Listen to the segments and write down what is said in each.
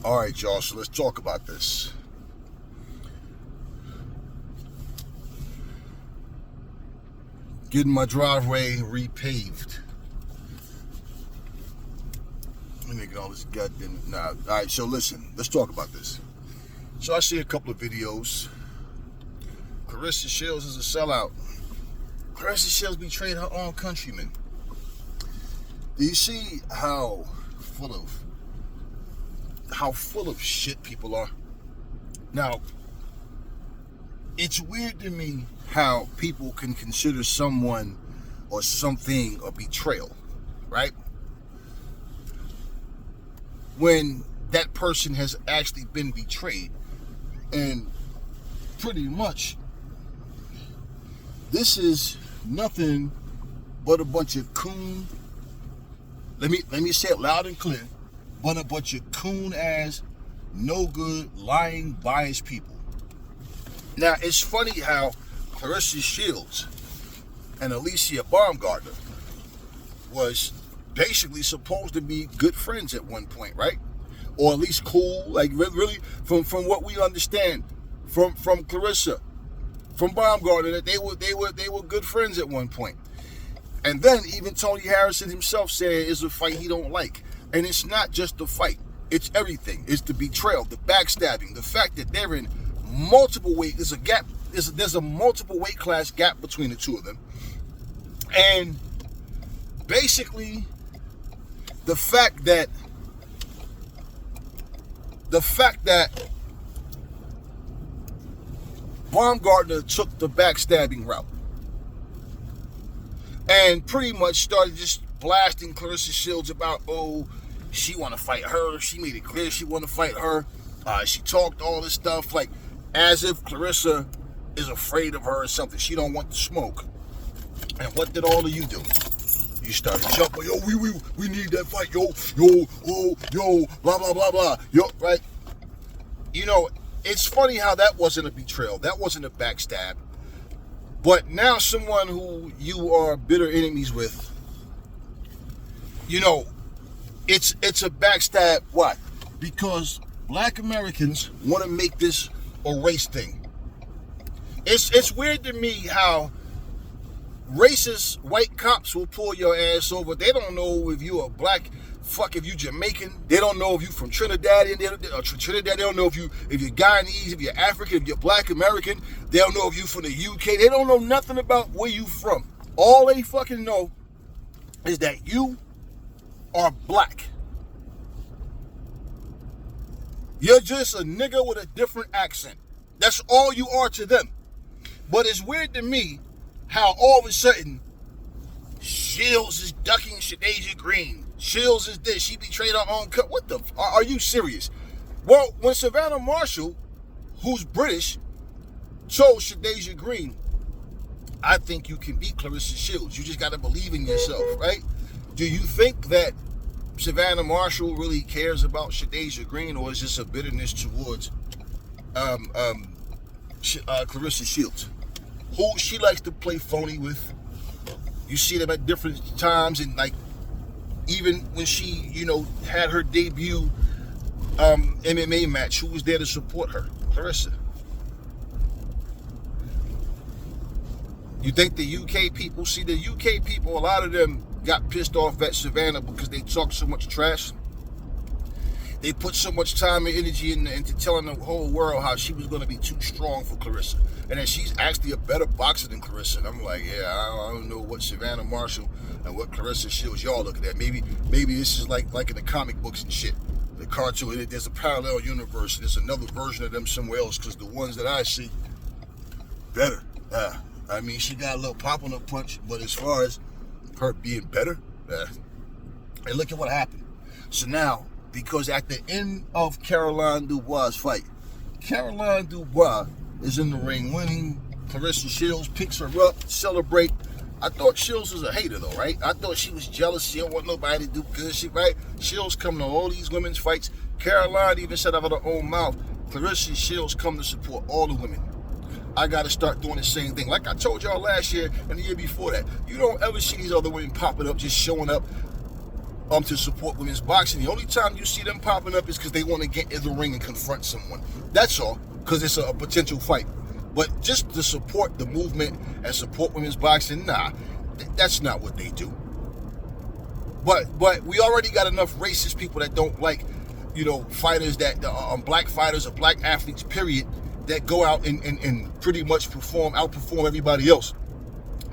All right, y'all, so let's talk about this. Getting my driveway repaved. Let me get all this goddamn... Nah, all right, so listen, let's talk about this. So I see a couple of videos. Claressa Shields is a sellout. Claressa Shields betrayed her own countrymen. Do you see how full of shit people are? Now, it's weird to me how people can consider someone or something a betrayal, right? When that person has actually been betrayed. And pretty much, this is nothing but a bunch of coon, let me say it loud and clear, but a bunch of coon-ass, no good, lying, biased people. Now, it's funny how Claressa Shields and Alicia Baumgartner was basically supposed to be good friends at one point, right? Or at least cool, like really, from what we understand from Claressa, from Baumgartner, that they were good friends at one point. And then even Tony Harrison himself said it's a fight he don't like. And it's not just the fight. It's everything. It's the betrayal, the backstabbing, the fact that they're in multiple weight. There's a gap. There's a multiple weight class gap between the two of them. And basically, the fact that Baumgartner took the backstabbing route and pretty much started just blasting Claressa Shields about, oh, she want to fight her. She made it clear she want to fight her. She talked all this stuff like as if Claressa is afraid of her or something. She don't want the smoke. And what did all of you do? You started jumping. Yo, we need that fight. Yo, blah, blah, blah, blah. Yo, right? You know, it's funny how that wasn't a betrayal. That wasn't a backstab. But now someone who you are bitter enemies with, you know, it's a backstab. Why? Because black Americans want to make this a race thing. It's weird to me how racist white cops will pull your ass over. They don't know if you are black. Fuck if you Jamaican. They don't know if you from Trinidad. They don't know if you're Guyanese, if you're African, if you're black American. They don't know if you from the UK. They don't know nothing about where you from. All they fucking know is that you are black. You're just a nigga with a different accent. That's all you are to them. But it's weird to me how all of a sudden Shields is ducking Shadeja Green. Shields is this. She betrayed her own cut. What the? Are you serious? Well, when Savannah Marshall, who's British, told Shadeja Green, I think you can beat Claressa Shields. You just got to believe in yourself, right? Do you think that Savannah Marshall really cares about Shadeja Green, or is this a bitterness towards Claressa Shields, who she likes to play phony with? You see them at different times, and like even when she, you know, had her debut MMA match, who was there to support her? Claressa. You think the UK people, see the UK people, a lot of them got pissed off at Savannah because they talked so much trash. They put so much time and energy into telling the whole world how she was going to be too strong for Claressa, and that she's actually a better boxer than Claressa. And I'm like, yeah, I don't know what Savannah Marshall and what Claressa Shields y'all looking at. Maybe this is like in the comic books and shit, the cartoon. There's a parallel universe. There's another version of them somewhere else, because the ones that I see, better. I mean, she got a little pop on her punch, but as far as her being better, and look at what happened. So now, because at the end of Caroline Dubois' fight, Caroline Dubois is in the ring winning. Claressa Shields picks her up, celebrate. I thought Shields was a hater though, right? I thought she was jealous. She don't want nobody to do good shit, right? Shields come to all these women's fights. Caroline even said out of her own mouth, Claressa Shields come to support all the women. I got to start doing the same thing. Like I told y'all last year and the year before that. You don't ever see these other women popping up, just showing up. to support women's boxing. The only time you see them popping up is because they want to get in the ring and confront someone. That's all, because it's a potential fight. But just to support the movement and support women's boxing, nah, that's not what they do. But we already got enough racist people that don't like, fighters that black fighters or black athletes, period, that go out and pretty much outperform everybody else.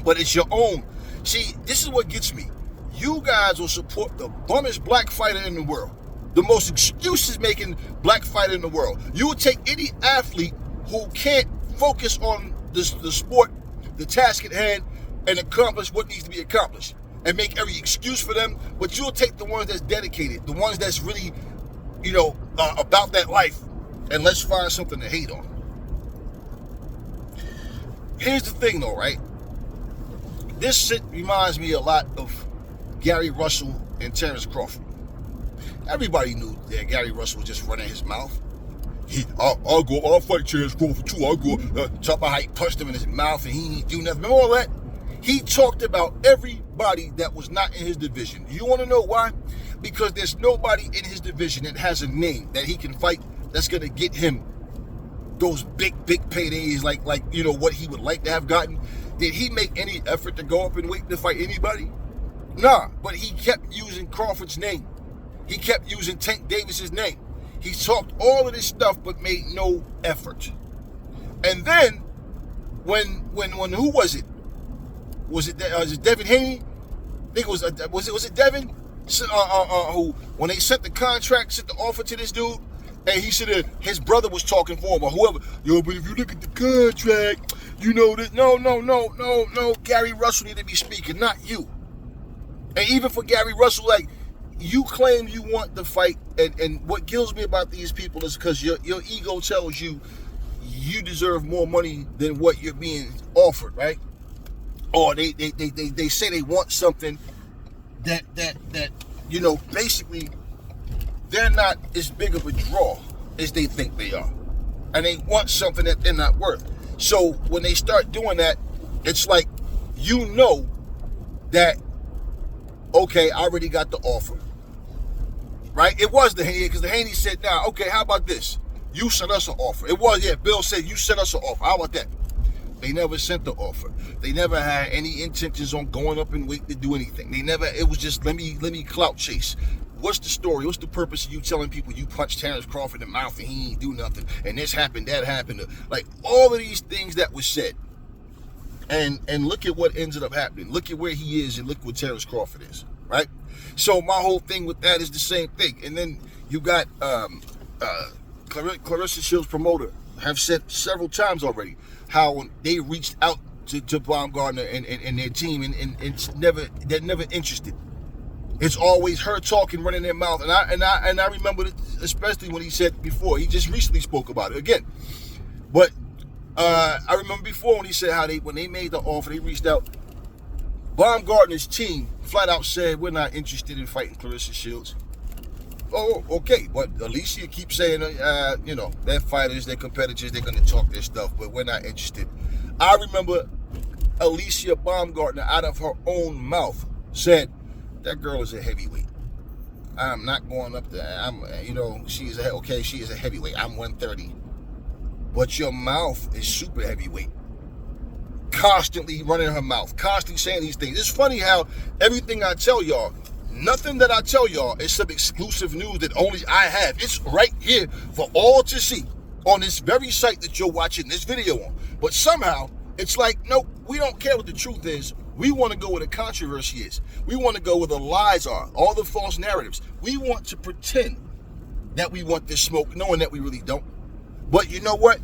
But it's your own. See, this is what gets me. You guys will support the bummest black fighter in the world, the most excuses making black fighter in the world. You will take any athlete who can't focus on the sport, the task at hand, and accomplish what needs to be accomplished, and make every excuse for them, but you'll take the ones that's dedicated, the ones that's really, about that life, and let's find something to hate on. Here's the thing though, right? This shit reminds me a lot of Gary Russell and Terrence Crawford. Everybody knew that Gary Russell was just running his mouth. I'll fight Terrence Crawford too. I'll go talk about how he punched him in his mouth and he didn't do nothing. Remember all that? He talked about everybody that was not in his division. You want to know why? Because there's nobody in his division that has a name that he can fight that's going to get him those big paydays like what he would like to have gotten. Did he make any effort to go up and wait to fight anybody? Nah, but he kept using Crawford's name. He kept using Tank Davis's name. He talked all of this stuff but made no effort. And then when who was it? Was it Devin Haney? I think it was it Devin? Who, when they sent the offer to this dude, and he said his brother was talking for him or whoever. But if you look at the contract, that no. Gary Russell need to be speaking, not you. And even for Gary Russell, like, you claim you want the fight, and what kills me about these people is because your ego tells you deserve more money than what you're being offered, right? Or they say they want something that basically they're not as big of a draw as they think they are. And they want something that they're not worth. So when they start doing that, it's like, that, okay, I already got the offer. Right? It was the Haney, because the Haney said, okay, how about this? You sent us an offer. It was, Bill said you sent us an offer. How about that? They never sent the offer. They never had any intentions on going up and wait to do anything. It was just, let me clout chase. What's the story? What's the purpose of you telling people you punched Terrence Crawford in the mouth and he ain't do nothing, and this happened, that happened? Like, all of these things that was said. And look at what ended up happening. Look at where he is and look what Terrence Crawford is, right? So my whole thing with that is the same thing. And then you got Claressa Shields' promoter have said several times already how they reached out to Baumgartner and their team, and they're never interested. It's always her talking, running their mouth, and I remember it, especially when he said before. He just recently spoke about it again, but I remember before when he said how when they made the offer, they reached out. Baumgartner's team flat out said, we're not interested in fighting Claressa Shields. Oh, okay, but Alicia keeps saying, they're fighters, they're competitors, they're going to talk their stuff, but we're not interested. I remember Alicia Baumgartner, out of her own mouth, said, that girl is a heavyweight. I'm not going up there. She is a heavyweight. I'm 130. But your mouth is super heavyweight. Constantly running her mouth, constantly saying these things. It's funny how everything I tell y'all, nothing that I tell y'all is some exclusive news that only I have. It's right here for all to see on this very site that you're watching this video on. But somehow, it's like, nope, we don't care what the truth is. We want to go where the controversy is. We want to go where the lies are, all the false narratives. We want to pretend that we want this smoke, knowing that we really don't. But you know what?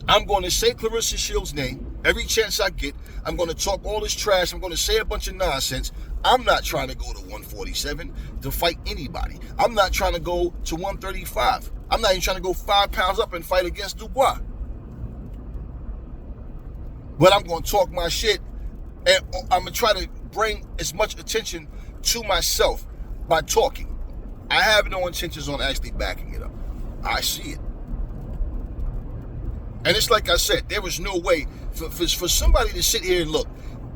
I'm going to say Claressa Shields' name every chance I get. I'm going to talk all this trash. I'm going to say a bunch of nonsense. I'm not trying to go to 147 to fight anybody. I'm not trying to go to 135. I'm not even trying to go 5 pounds up and fight against Dubois. But I'm going to talk my shit, and I'm going to try to bring as much attention to myself by talking. I have no intentions on actually backing it up. I see it. And it's like I said, there was no way for somebody to sit here and look.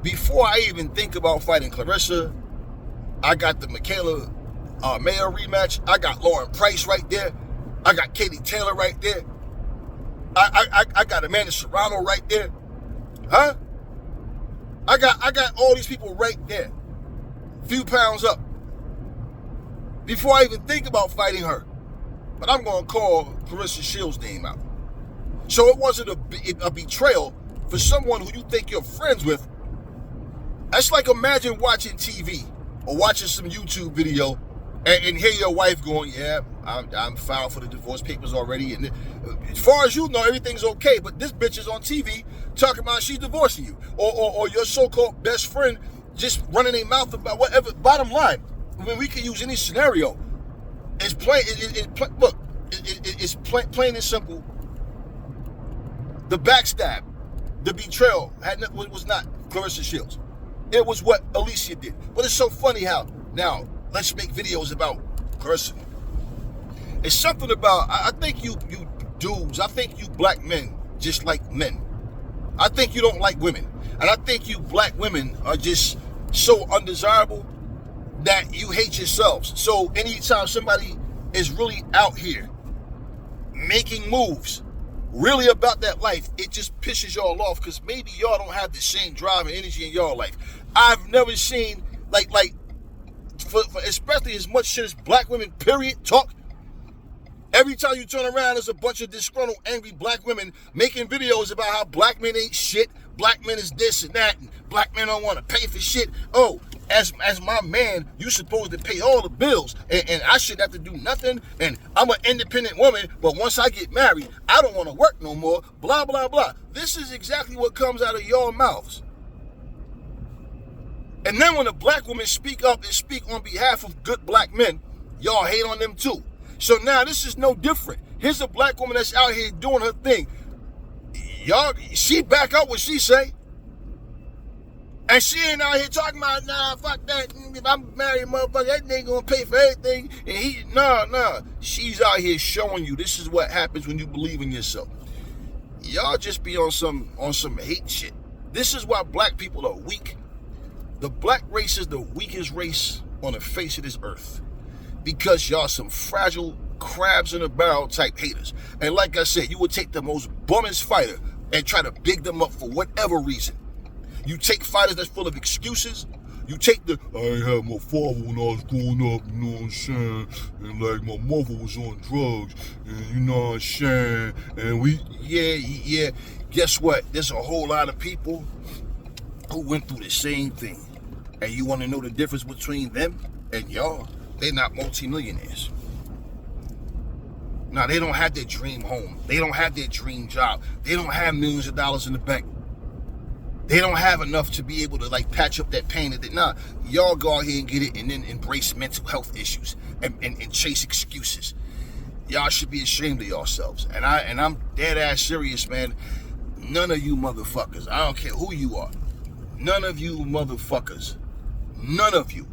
Before I even think about fighting Claressa, I got the Michaela Mayer rematch. I got Lauren Price right there. I got Katie Taylor right there. I got Amanda Serrano right there. Huh? I got all these people right there. Few pounds up. Before I even think about fighting her. But I'm going to call Claressa Shields' name out. So it wasn't a betrayal for someone who you think you're friends with. That's like imagine watching TV or watching some YouTube video and hear your wife going, yeah, I'm filed for the divorce papers already. And as far as you know, everything's okay. But this bitch is on TV talking about she's divorcing you. Or your so-called best friend just running their mouth about whatever. Bottom line, I mean, we can use any scenario. It's plain. It's plain and simple. The backstab, the betrayal was not Claressa Shields. It was what Alicia did. But it's so funny how now let's make videos about Claressa. It's something about I think you dudes. I think you black men just like men. I think you don't like women, and I think you black women are just so undesirable that you hate yourselves. So anytime somebody is really out here making moves, really about that life, it just pisses y'all off because maybe y'all don't have the same drive and energy in y'all life. I've never seen for especially as much shit as black women period talk. Every time you turn around, there's a bunch of disgruntled, angry black women making videos about how black men ain't shit, black men is this and that, and black men don't want to pay for shit. Oh, as my man, you supposed to pay all the bills, and I shouldn't have to do nothing, and I'm an independent woman, but once I get married, I don't want to work no more, blah, blah, blah. This is exactly what comes out of your mouths. And then when a black woman speak up and speak on behalf of good black men, y'all hate on them too. So now this is no different. Here's a black woman that's out here doing her thing. Y'all, she back up what she say. And she ain't out here talking about, nah, fuck that. If I'm married, motherfucker, that nigga gonna pay for everything. And nah. She's out here showing you this is what happens when you believe in yourself. Y'all just be on some hate shit. This is why black people are weak. The black race is the weakest race on the face of this earth. Because y'all some fragile crabs in a barrel type haters. And like I said, you would take the most bummest fighter and try to big them up for whatever reason. You take fighters that's full of excuses. You take the, I ain't had my father when I was growing up, you know what I'm saying? And like my mother was on drugs, and you know what I'm saying? And yeah. Guess what? There's a whole lot of people who went through the same thing. And you want to know the difference between them and y'all? They're not multimillionaires. No, they don't have their dream home. They don't have their dream job. They don't have millions of dollars in the bank. They don't have enough to be able to patch up that pain. Nah, y'all go out here and get it and then embrace mental health issues and chase excuses. Y'all should be ashamed of yourselves. And I'm dead ass serious, man. None of you motherfuckers, I don't care who you are. None of you motherfuckers. None of you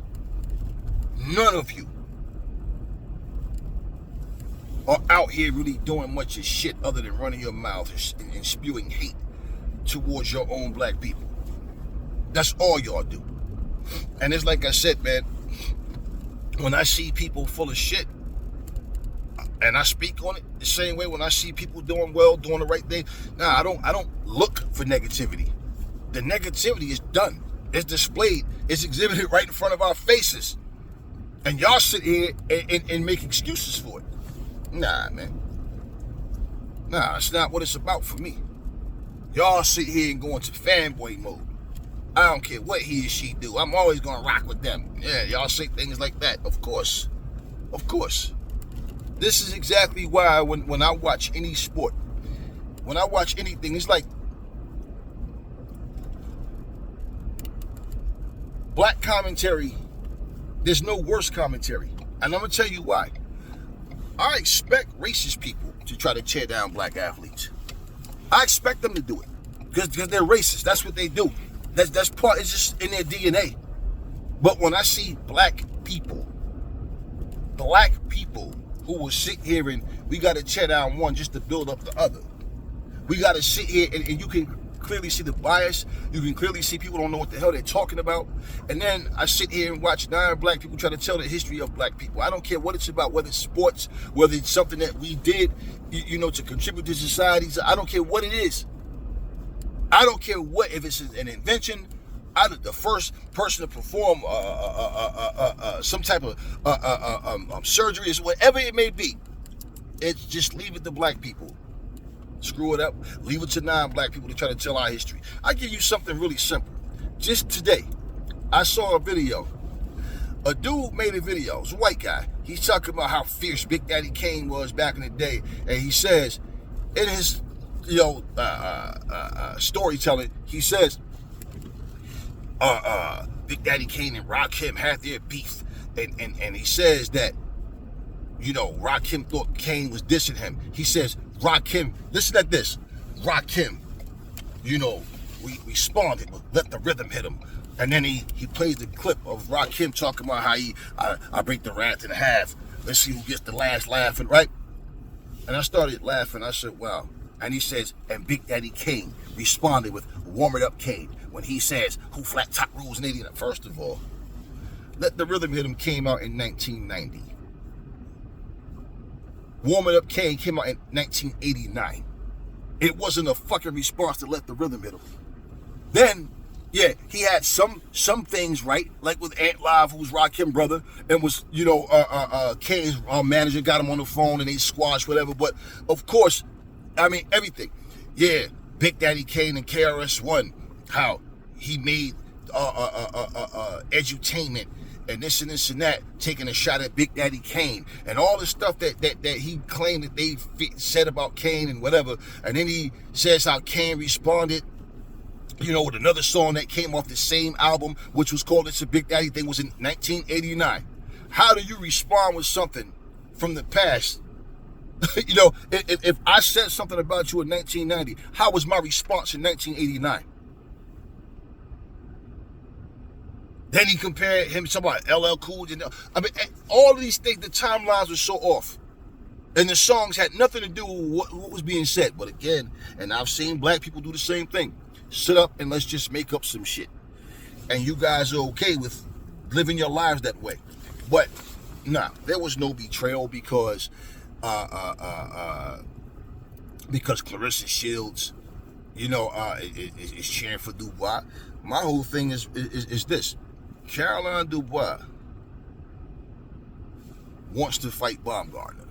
are out here really doing much of shit other than running your mouth and spewing hate towards your own black people. That's all y'all do. And it's like I said, man, when I see people full of shit and I speak on it the same way when I see people doing well, doing the right thing, I don't look for negativity. The negativity is done. It's displayed. It's exhibited right in front of our faces. And y'all sit here and make excuses for it. Nah, man. Nah, it's not what it's about for me. Y'all sit here and go into fanboy mode. I don't care what he or she do. I'm always going to rock with them. Yeah, y'all say things like that. Of course. This is exactly why when I watch any sport, when I watch anything, it's like black commentary. There's no worse commentary. And I'm going to tell you why. I expect racist people to try to tear down black athletes. I expect them to do it because they're racist. That's what they do. That's part. It's just in their DNA. But when I see black people who will sit here and we got to tear down one just to build up the other. We got to sit here and you can clearly see the bias. You can clearly see people don't know what the hell they're talking about. And then I sit here and watch 9 black people try to tell the history of black people. I don't care what it's about, whether it's sports, whether it's something that we did, to contribute to society. I don't care what it is. I don't care what, if it's an invention, the first person to perform some type of surgery, whatever it may be. It's just leave it to black people. Screw it up. Leave it to 9 black people to try to tell our history. I'll give you something really simple. Just today, I saw a video. A dude made a video. It was a white guy. He's talking about how fierce Big Daddy Kane was back in the day. And he says, in his storytelling, he says, Big Daddy Kane and Rakim had their beef. And he says that, Rakim thought Kane was dissing him. He says, Rakim, listen to this. Rakim, we responded, but let the rhythm hit him. And then he plays the clip of Rakim talking about how I break the wrath in half. Let's see who gets the last laughing, right? And I started laughing. I said, wow. And he says, and Big Daddy Kane responded with Warm It Up Kane when he says, who flat top rules in 89? First of all, Let the Rhythm Hit Him came out in 1990. Warm It Up Kane came out in 1989. It wasn't a fucking response to Let the Rhythm Hit Him. Then, yeah, he had some things right, like with Ant Live, who's Rakim's brother, and was, Kane's manager, got him on the phone and they squashed whatever. But, of course, everything. Yeah, Big Daddy Kane and KRS-One, how he made edutainment and this and that, taking a shot at Big Daddy Kane, and all the stuff that he claimed that they said about Kane and whatever. And then he says how Kane responded, with another song that came off the same album, which was called It's a Big Daddy Thing, was in 1989. How do you respond with something from the past? If I said something about you in 1990, how was my response in 1989? Then he compared him to somebody, LL Cool J. All of these things, the timelines were so off. And the songs had nothing to do with what was being said. But again, and I've seen black people do the same thing. Sit up and let's just make up some shit. And you guys are okay with living your lives that way. But, nah, there was no betrayal because Claressa Shields, is cheering for Dubois. My whole thing is this. Caroline Dubois wants to fight Baumgartner.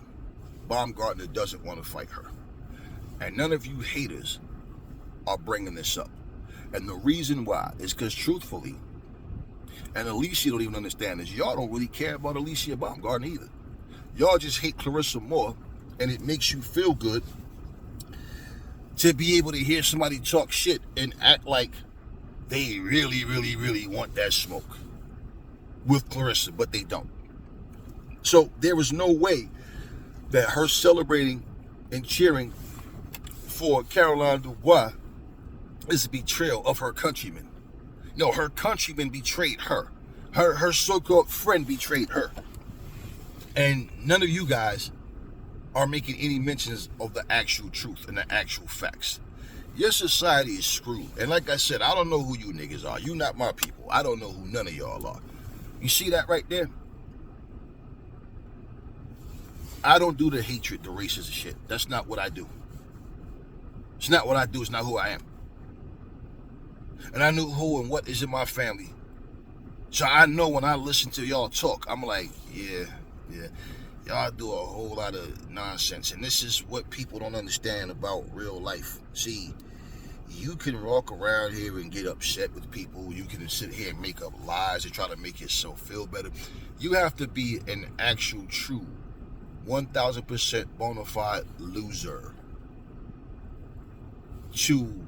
Baumgartner doesn't want to fight her. And none of you haters are bringing this up. And the reason why is because, truthfully, and Alicia don't even understand this, y'all don't really care about Alicia Baumgartner either. Y'all just hate Claressa more, and it makes you feel good to be able to hear somebody talk shit and act like they really, really, really want that smoke with Claressa, but they don't. So there was no way that her celebrating and cheering for Caroline Dubois is a betrayal of her countrymen. No, her countrymen betrayed her. Her so-called friend betrayed her. And none of you guys are making any mentions of the actual truth and the actual facts. Your society is screwed. And like I said, I don't know who you niggas are. You not my people. I don't know who none of y'all are. You see that right there? I don't do the hatred, the racist shit. That's not what I do. It's not what I do. It's not who I am. And I knew who and what is in my family. So I know when I listen to y'all talk, I'm like, yeah. Y'all do a whole lot of nonsense. And this is what people don't understand about real life. See, you can walk around here and get upset with people. You can sit here and make up lies and try to make yourself feel better. You have to be an actual, true, 1,000% bona fide loser to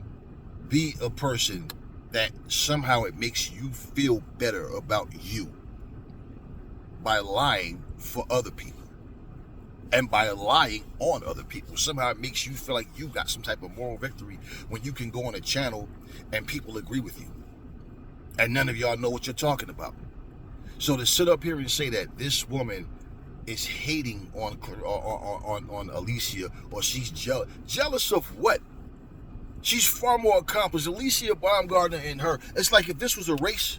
be a person that somehow it makes you feel better about you by lying for other people. And by lying on other people, somehow it makes you feel like you got some type of moral victory when you can go on a channel and people agree with you. And none of y'all know what you're talking about. So to sit up here and say that this woman is hating on Alicia, or she's jealous of what? She's far more accomplished. Alicia Baumgartner and her. It's like if this was a race,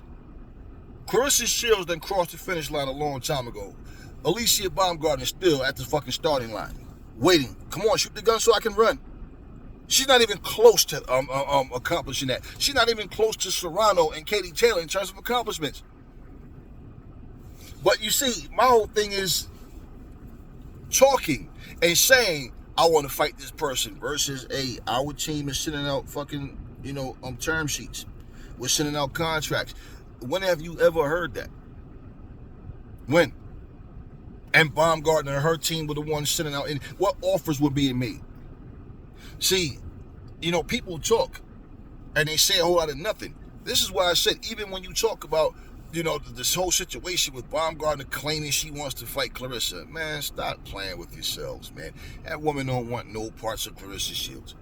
Claressa Shields done crossed the finish line a long time ago. Alicia Baumgartner still at the fucking starting line, waiting. Come on, shoot the gun so I can run. She's not even close to accomplishing that. She's not even close to Serrano and Katie Taylor in terms of accomplishments. But you see, my whole thing is talking and saying, I want to fight this person versus, hey, our team is sending out fucking, term sheets. We're sending out contracts. When have you ever heard that? When? And Baumgartner and her team were the ones sending out, what offers were being made? See, people talk and they say a whole lot of nothing. This is why I said, even when you talk about, this whole situation with Baumgartner claiming she wants to fight Claressa, man, stop playing with yourselves, man. That woman don't want no parts of Claressa Shields.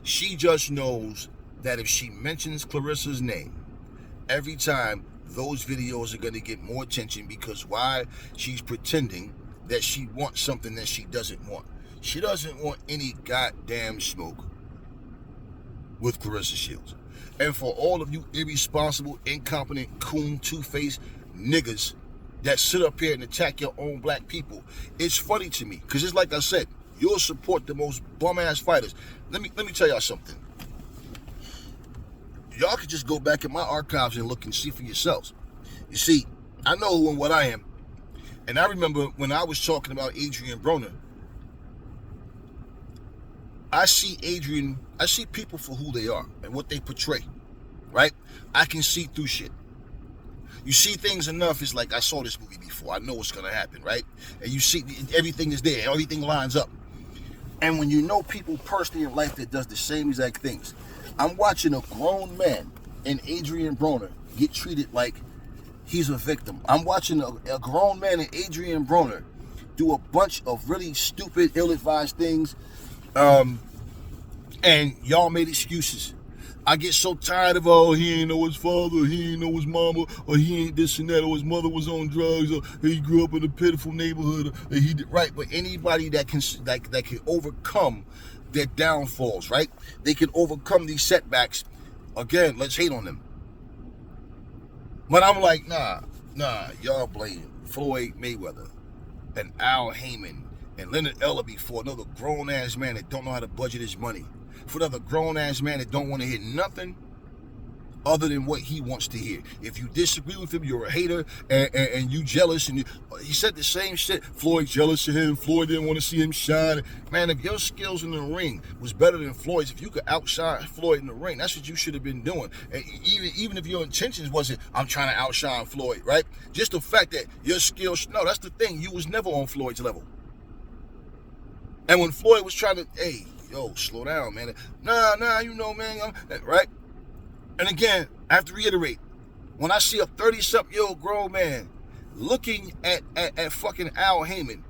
She just knows that if she mentions Claressa's name, every time those videos are going to get more attention because why? She's pretending that she wants something that she doesn't want. She doesn't want any goddamn smoke with Claressa Shields. And for all of you irresponsible, incompetent, coon, two-faced niggas that sit up here and attack your own black people, it's funny to me because it's like I said, you'll support the most bum-ass fighters. Let me tell y'all something. Y'all could just go back in my archives and look and see for yourselves. You see, I know who and what I am. And I remember when I was talking about Adrian Broner, I see people for who they are and what they portray, right? I can see through shit. You see things enough, it's like, I saw this movie before. I know what's going to happen, right? And you see everything is there. Everything lines up. And when you know people personally in life that does the same exact things, I'm watching a grown man in Adrian Broner get treated like he's a victim. I'm watching a grown man in Adrian Broner do a bunch of really stupid, ill-advised things, and y'all made excuses. I get so tired of, he ain't know his father, he ain't know his mama, or he ain't this and that, or his mother was on drugs, or he grew up in a pitiful neighborhood, or he did right. But anybody that can overcome their downfalls, right? They can overcome these setbacks. Again, let's hate on them. But I'm like, nah, y'all blame Floyd Mayweather and Al Heyman and Leonard Ellerbe for another grown-ass man that don't know how to budget his money. For another grown-ass man that don't want to hear nothing other than what he wants to hear. If you disagree with him, you're a hater and you jealous. And he said the same shit. Floyd jealous of him. Floyd didn't want to see him shine. Man, if your skills in the ring was better than Floyd's, if you could outshine Floyd in the ring, that's what you should have been doing. And even if your intentions wasn't, I'm trying to outshine Floyd, right? Just the fact that your skills, no, that's the thing. You was never on Floyd's level. And when Floyd was trying to, hey, yo, slow down, man. Nah, man, right? And again, I have to reiterate, when I see a 30-something-year-old grown man looking at fucking Al Heyman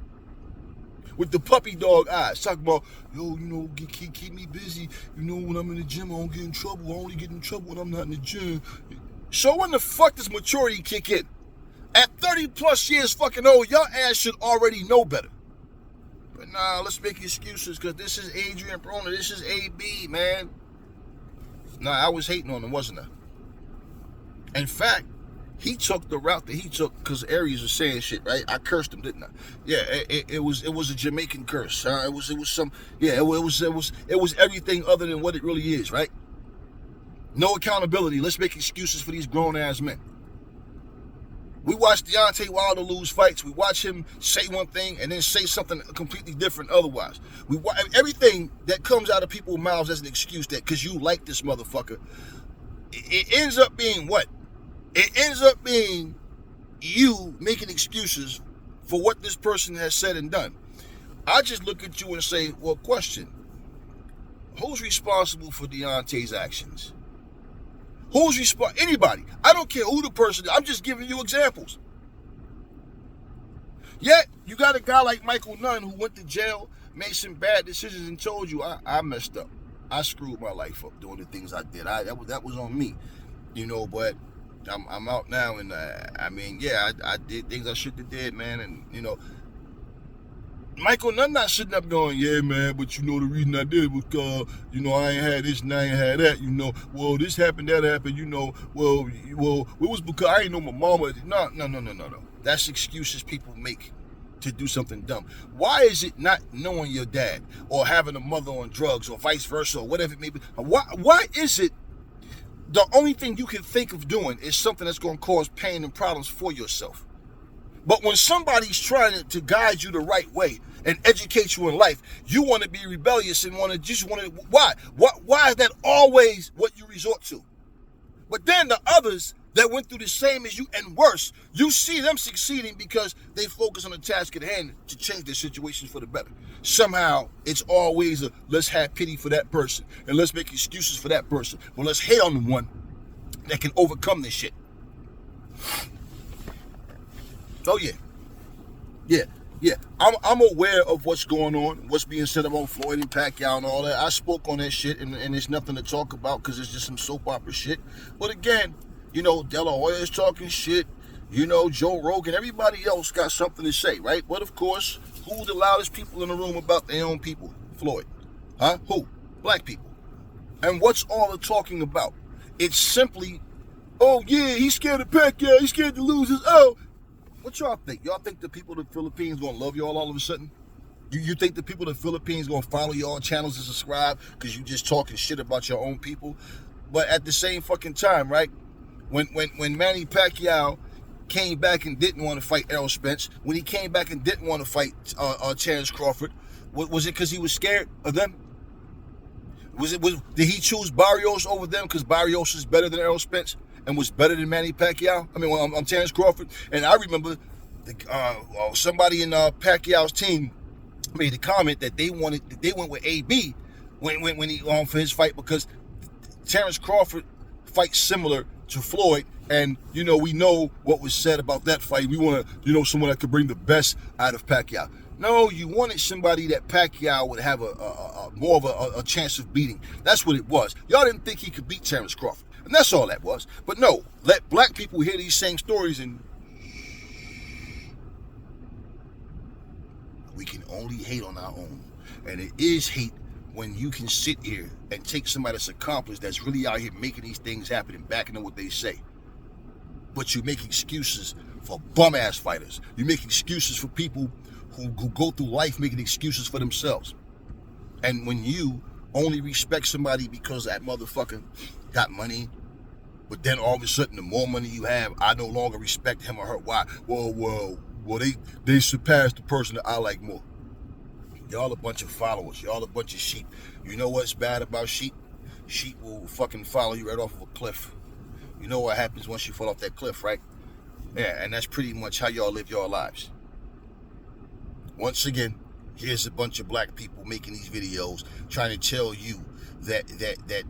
with the puppy dog eyes, talking about, yo, keep me busy. When I'm in the gym, I don't get in trouble. I only get in trouble when I'm not in the gym. So when the fuck does maturity kick in? At 30 plus years fucking old, your ass should already know better. But nah, let's make excuses because this is Adrian Broner. This is AB, man. Nah, I was hating on him, wasn't I? In fact, he took the route that he took because Aries was saying shit, right? I cursed him, didn't I? Yeah, it was a Jamaican curse. It was everything other than what it really is, right? No accountability. Let's make excuses for these grown ass men. We watch Deontay Wilder lose fights. We watch him say one thing and then say something completely different otherwise. Everything that comes out of people's mouths as an excuse that because you like this motherfucker, it ends up being what? It ends up being you making excuses for what this person has said and done. I just look at you and say, well, question. Who's responsible for Deontay's actions? Who's responsible? Anybody. I don't care who the person is. I'm just giving you examples. Yet, you got a guy like Michael Nunn who went to jail, made some bad decisions, and told you, I messed up. I screwed my life up doing the things I did. That was on me. But I'm out now, and I did things I shouldn't have did, man. And, Michael Nunn not sitting up going, yeah, man, but you know the reason I did it was because, you know, I ain't had this and I ain't had that, you know. Well, this happened, that happened, you know. Well, it was because I ain't know my mama. No. That's excuses people make to do something dumb. Why is it not knowing your dad or having a mother on drugs or vice versa or whatever it may be? Why is it the only thing you can think of doing is something that's going to cause pain and problems for yourself? But when somebody's trying to guide you the right way and educate you in life, you want to be rebellious and why? Why is that always what you resort to? But then the others that went through the same as you and worse, you see them succeeding because they focus on the task at hand to change their situations for the better. Somehow, it's always let's have pity for that person and let's make excuses for that person. Well, let's hate on the one that can overcome this shit. Oh, yeah. I'm aware of what's going on, what's being said about Floyd and Pacquiao and all that. I spoke on that shit, and there's nothing to talk about because it's just some soap opera shit. But again, you know, De La Hoya's talking shit. You know, Joe Rogan, everybody else got something to say, right? But of course, who's the loudest people in the room about their own people? Floyd. Huh? Who? Black people. And what's all the talking about? It's simply, oh yeah, he's scared of Pacquiao, he's scared to lose his, What y'all think? Y'all think the people of the Philippines gonna love y'all all of a sudden? You think the people of the Philippines gonna follow y'all channels and subscribe because you just talking shit about your own people? But at the same fucking time, right? When Manny Pacquiao came back and didn't want to fight Errol Spence, when he came back and didn't want to fight Terence Crawford, was it because he was scared of them? Did he choose Barrios over them because Barrios is better than Errol Spence and was better than Manny Pacquiao? I mean, I'm Terence Crawford, and I remember somebody in Pacquiao's team made a comment that they went with AB when he for his fight because Terence Crawford fights similar to Floyd, and you know we know what was said about that fight. We want someone that could bring the best out of Pacquiao. No, you wanted somebody that Pacquiao would have a more of a chance of beating. That's what it was. Y'all didn't think he could beat Terence Crawford, and that's all that was. But no, let black people hear these same stories, and we can only hate on our own. And it is hate when you can sit here and take somebody that's accomplished, that's really out here making these things happen and backing up what they say. But you make excuses for bum-ass fighters. You make excuses for people who go through life making excuses for themselves. And when you only respect somebody because that motherfucker got money, but then all of a sudden the more money you have, I no longer respect him or her. Why? Well, they surpassed the person that I like more. Y'all a bunch of followers. Y'all a bunch of sheep. You know what's bad about sheep? Sheep will fucking follow you right off of a cliff. You know what happens once you fall off that cliff, right? Yeah, and that's pretty much how y'all live your lives. Once again, here's a bunch of black people making these videos trying to tell you that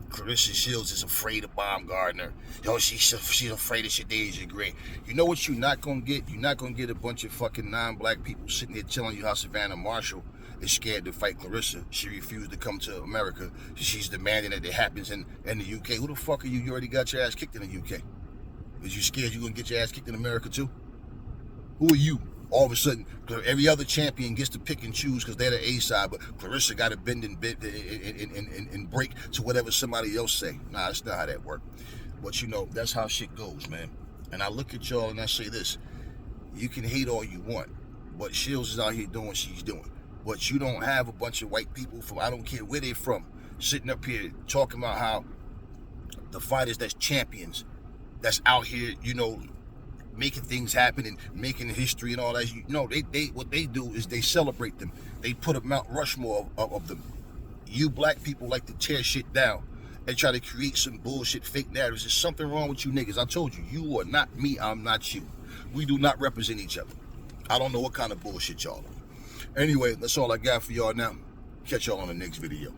Claressa Shields is afraid of Baumgardner. She's afraid of Shadasia Gray. You know what you're not going to get? You're not going to get a bunch of fucking non-black people sitting there telling you how Savannah Marshall is scared to fight Claressa. She refused to come to America. She's demanding that it happens in the UK. Who the fuck are you? You already got your ass kicked in the UK. Is you scared you're going to get your ass kicked in America too? Who are you? All of a sudden, every other champion gets to pick and choose because they're the A side, but Claressa got to bend and break to whatever somebody else say. Nah, that's not how that works. But you know, that's how shit goes, man. And I look at y'all and I say this: you can hate all you want, but Shields is out here doing what she's doing. But you don't have a bunch of white people from I don't care where they're from sitting up here talking about how the fighters that's champions, that's out here, making things happen and making history and all that. They what they do is they celebrate them. They put a Mount Rushmore of them. You black people like to tear shit down and try to create some bullshit fake narratives. There's something wrong with you niggas. I told you, you are not me, I'm not you. We do not represent each other. I don't know what kind of bullshit y'all are. Anyway, that's all I got for y'all now. Catch y'all on the next video.